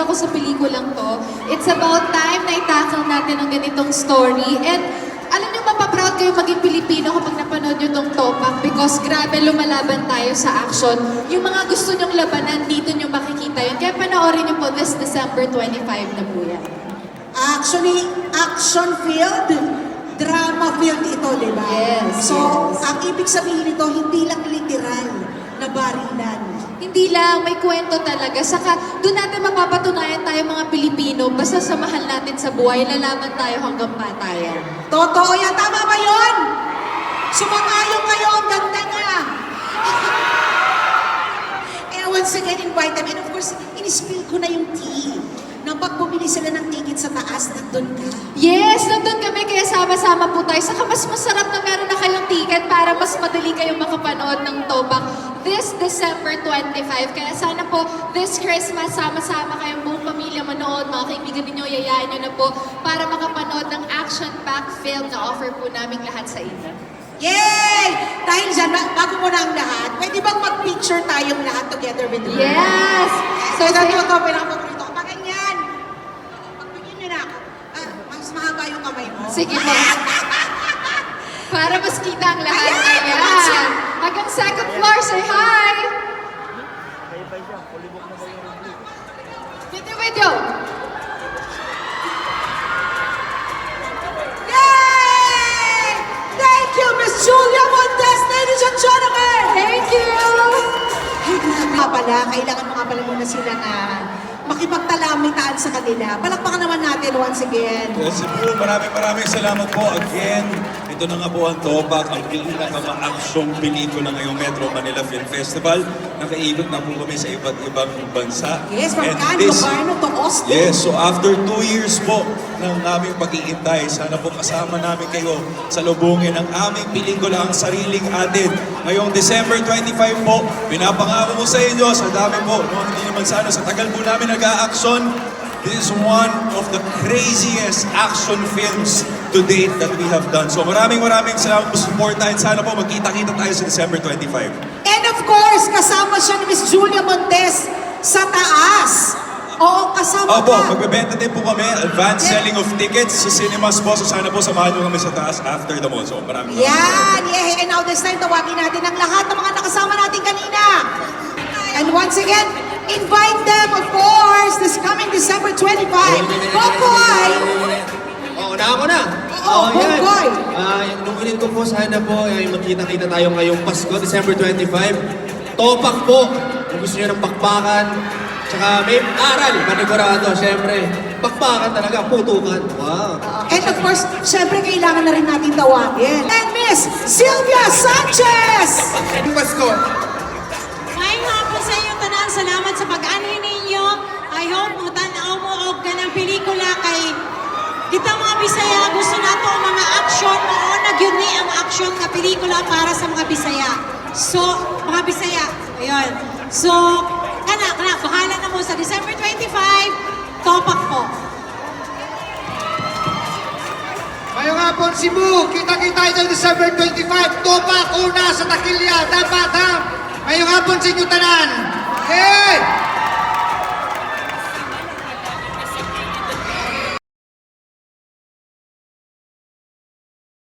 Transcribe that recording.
ako sa pelikulang to. It's about time na i-tackle natin ang ganitong story. And alam niyo, mapaproud kayo maging Pilipino kapag napanood niyo tong Topak because grabe lumalaban tayo sa action. Yung mga gusto niyong labanan, dito niyo makikita yun. Kaya panoorin niyo po this December 25 na po yan. Actually, action-filled, drama-filled ito, di ba? Yes, So, yes. ang ibig sabihin nito, hindi lang literal na barilan. Hindi lang, may kwento talaga. Saka doon natin mapapatunayan tayo mga Pilipino, basta sa mahal natin sa buhay, lalaban tayo hanggang patayan. Totoo yan. Tama ba yun? Sumangayon kayo. Ang ganda niya. And once again, invite them. And of course, in-spill ko na yung tea. Nang pag bumili sila ng ticket sa taas, nandun ka. Yes, nandun kami, kaya sama-sama po tayo. Saka mas masarap na meron na kayong ticket para mas madali kayong makapanood ng Topak this December 25. Kaya sana po, this Christmas, sama-sama kayong buong pamilya manood. Mga kaibigan ninyo, yayain nyo na po para makapanood ng action-packed film na offer po namin lahat sa inyo. Yay! Dahil dyan, bago mo na ang lahat, pwede bang mag-picture tayong lahat together with the Yes! So, So, sabi ko ito, pinakapaborito ko. Pa ganyan. Pagpagin nyo na ako. Mas mahaba yung kamay mo. sige po. Para mas kita ang lahat. Ayan! Ayan! Hanggang second floor, say hi! Video! Yay! Thank you, Miss Julia Montes, ladies and gentlemen! Thank you! Ay, grabe nga pala. Kailangan mo nga pala muna sila na makipagtalamitaan sa kanila. Palakpakan naman natin once again. Yes, po, maraming salamat po again. Ito na nga po ang Topak, ang pinaka-aksyong pelikula ngayong Metro Manila Film Festival. Nakaikot na po kami sa iba't ibang bansa. Yes, from And Cannes, this- Locarno to Austin. Yes, so after 2 years po ng aming pag-iintay, sana po kasama namin kayo sa lubungin ng aming pelikula, ang Sariling Atin. Ngayong December 25 po, pinapangako ko sa inyo, sa dami po, no, hindi naman sana, sa tagal po namin nag-a-action, this is one of the craziest action films to date that we have done. So maraming salamat po sa support and sana po magkita-kita tayo sa December 25. And of course, kasama siya ni Miss Julia Montes sa taas. Oo, kasama Opo, ka. magbebenta din po kami, advance selling of tickets sa cinemas po. So sana po samahan nyo kami sa taas after the mall. So maraming Yan, yeah. And now this time, tawagin natin ang lahat ng mga nakasama natin kanina. And once again, invite them, of course, this coming December 25. Boboy! Oo, na ako na. Oo, yan. Boboy. Nungulin ko po sana po, ay magkita-kita tayo ngayong Pasko, December 25. Topak po, kung gusto nyo ng bakbakan. Tsaka may aral, manigurado, syempre. Bakbakan talaga, putukan. Wow. And of course, syempre kailangan na rin natin tawagin. And Miss Sylvia Sanchez! Pasko. Maayong hapon sa iyo, tanan. Salamat sa pag-anhin ninyo. I hope mo tanaw mo og ganang pelikula kay kita mga Bisaya gusto nato ang mga action mao na gyud ni ang action nga pelikula para sa mga Bisaya. So, mga Bisaya, ayun. So, kana bahala na mo sa December 25, Topak po. Ngayong hapon, Cebu, kita-kita tayo December 25. Topak, una sa Takilya, dapat ha. Ngayong hapon sa inyo tanan. Hey!